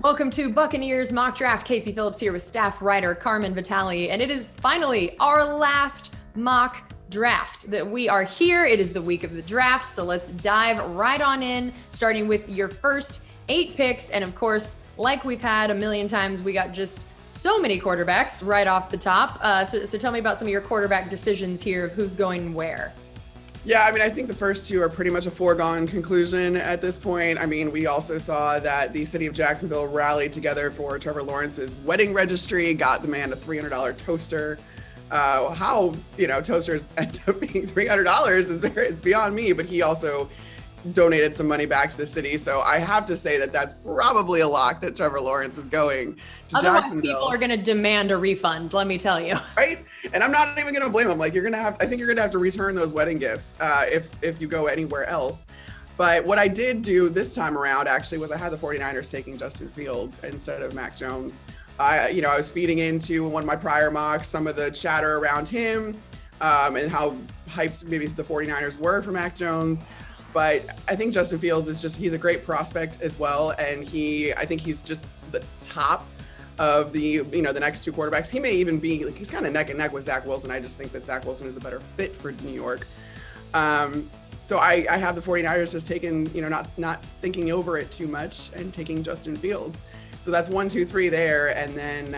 Welcome to Buccaneers Mock Draft. Casey Phillips here with staff writer Carmen Vitali, and it is finally our last mock draft that we are here. It is the week of the draft, so let's dive right on in, starting with your first 8 picks. And of course, like we've had a million times, we got just so many quarterbacks right off the top. So tell me about some of your quarterback decisions here of who's going where. Yeah, I think the first 2 are pretty much a foregone conclusion at this point. We also saw that the city of Jacksonville rallied together for Trevor Lawrence's wedding registry, got the man a $300 toaster. How toasters end up being $300 is beyond me, but he also donated some money back to the city. So I have to say that that's probably a lock that Trevor Lawrence is going to Otherwise, Jacksonville. people are going to demand a refund, let me tell you. Right? And I'm not even going to blame him. I think you're going to have to return those wedding gifts if you go anywhere else. But what I did do this time around actually was I had the 49ers taking Justin Fields instead of Mac Jones. I was feeding into one of my prior mocks some of the chatter around him and how hyped maybe the 49ers were for Mac Jones. But I think Justin Fields he's a great prospect as well. And I think he's just the top of the next 2 quarterbacks. He may even be he's kind of neck and neck with Zach Wilson. I just think that Zach Wilson is a better fit for New York. So I have the 49ers just taking, not thinking over it too much and taking Justin Fields. So that's 1, 2, 3 there. And then,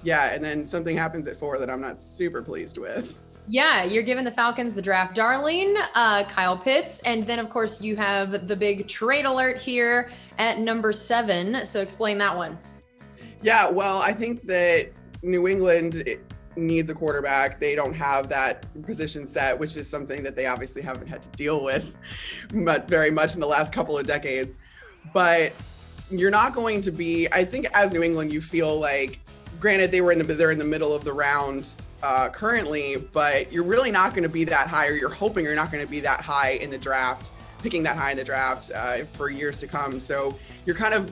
and then something happens at 4 that I'm not super pleased with. Yeah, you're giving the Falcons the draft darling, Kyle Pitts. And then, of course, you have the big trade alert here at number 7. So explain that one. Yeah, well, I think that New England needs a quarterback. They don't have that position set, which is something that they obviously haven't had to deal with very much in the last couple of decades. But you're not going to be, I think as New England, you feel like, granted, they're in the middle of the round currently, but you're really not going to be that high, or you're hoping you're not going to be that high in the draft, picking that high in the draft for years to come. So you're kind of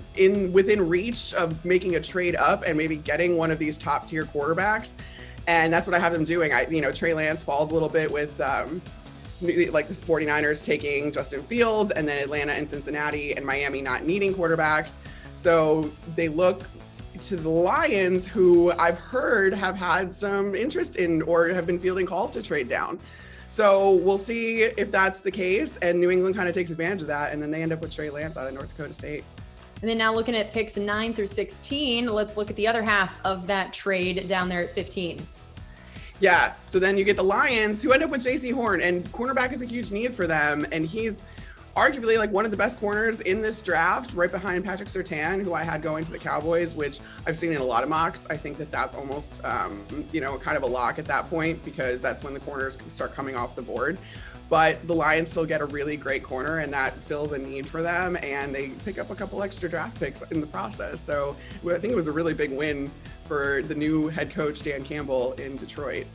within reach of making a trade up and maybe getting one of these top tier quarterbacks. And that's what I have them doing. Trey Lance falls a little bit with like the 49ers taking Justin Fields, and then Atlanta and Cincinnati and Miami not needing quarterbacks. So they look to the Lions, who I've heard have had some interest in or have been fielding calls to trade down. So we'll see if that's the case, and New England kind of takes advantage of that, and then they end up with Trey Lance out of North Dakota State. And then now looking at picks 9 through 16, let's look at the other half of that trade down there at 15. Yeah, so then you get the Lions, who end up with J.C. Horn, and cornerback is a huge need for them, and he's arguably like one of the best corners in this draft, right behind Patrick Surtain, who I had going to the Cowboys, which I've seen in a lot of mocks. I think that that's almost, kind of a lock at that point, because that's when the corners start coming off the board. But the Lions still get a really great corner, and that fills a need for them, and they pick up a couple extra draft picks in the process. So I think it was a really big win for the new head coach, Dan Campbell, in Detroit.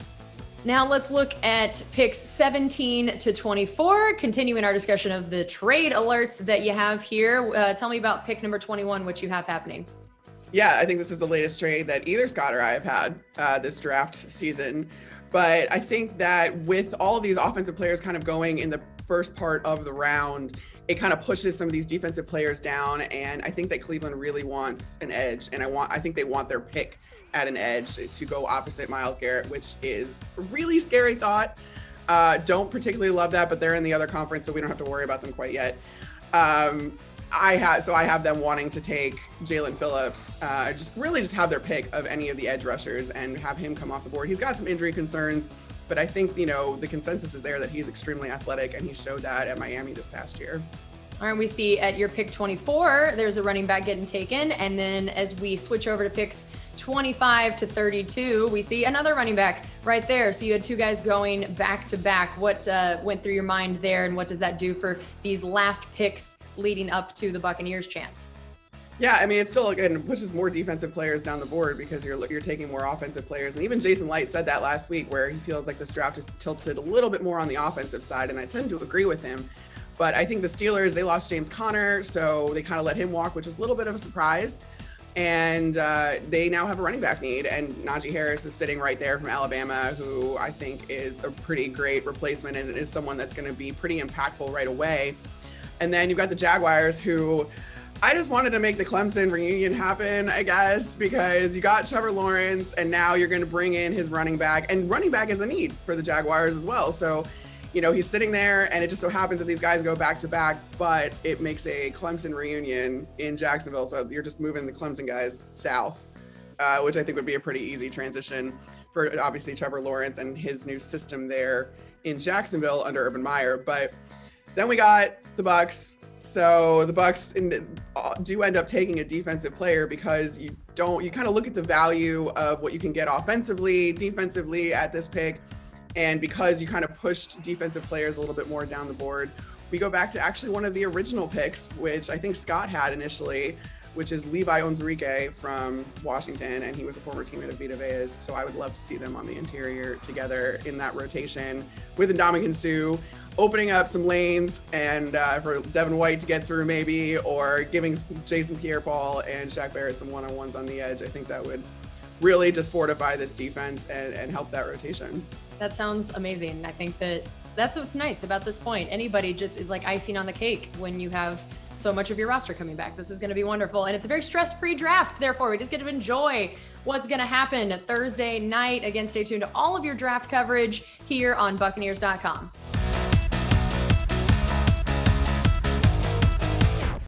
Now let's look at picks 17 to 24, continuing our discussion of the trade alerts that you have here. Tell me about pick number 21, what you have happening. Yeah, I think this is the latest trade that either Scott or I have had this draft season. But I think that with all of these offensive players kind of going in the first part of the round, it kind of pushes some of these defensive players down. And I think that Cleveland really wants an edge. And I think they want their pick at an edge to go opposite Myles Garrett, which is a really scary thought. Don't particularly love that, but they're in the other conference, so we don't have to worry about them quite yet. I have them wanting to take Jalen Phillips, just have their pick of any of the edge rushers and have him come off the board. He's got some injury concerns, but I think, the consensus is there that he's extremely athletic, and he showed that at Miami this past year. All right, we see at your pick 24, there's a running back getting taken. And then as we switch over to picks 25 to 32, we see another running back right there. So you had 2 guys going back to back. What went through your mind there, and what does that do for these last picks leading up to the Buccaneers' chance? Yeah, it still, again, pushes more defensive players down the board because you're taking more offensive players. And even Jason Light said that last week, where he feels like this draft is tilted a little bit more on the offensive side, and I tend to agree with him. But I think the Steelers, they lost James Conner, so they kind of let him walk, which was a little bit of a surprise. And they now have a running back need, and Najee Harris is sitting right there from Alabama, who I think is a pretty great replacement and is someone that's going to be pretty impactful right away. And then you've got the Jaguars, who I just wanted to make the Clemson reunion happen, I guess, because you got Trevor Lawrence and now you're going to bring in his running back, and running back is a need for the Jaguars as well. So, he's sitting there and it just so happens that these guys go back to back, but it makes a Clemson reunion in Jacksonville. So you're just moving the Clemson guys south, which I think would be a pretty easy transition for obviously Trevor Lawrence and his new system there in Jacksonville under Urban Meyer. But then we got the Bucs. So the Bucs do end up taking a defensive player because you kind of look at the value of what you can get offensively, defensively at this pick. And because you kind of pushed defensive players a little bit more down the board, we go back to actually one of the original picks, which I think Scott had initially, which is Levi Enrique from Washington. And he was a former teammate of Vita Vea's. So I would love to see them on the interior together in that rotation with Ndamukong Suh, opening up some lanes and for Devin White to get through maybe, or giving Jason Pierre-Paul and Shaq Barrett some one-on-ones on the edge. I think that would really just fortify this defense and help that rotation. That sounds amazing. I think that's what's nice about this point. Anybody just is like icing on the cake when you have so much of your roster coming back. This is going to be wonderful. And it's a very stress-free draft. Therefore, we just get to enjoy what's going to happen Thursday night. Again, stay tuned to all of your draft coverage here on Buccaneers.com.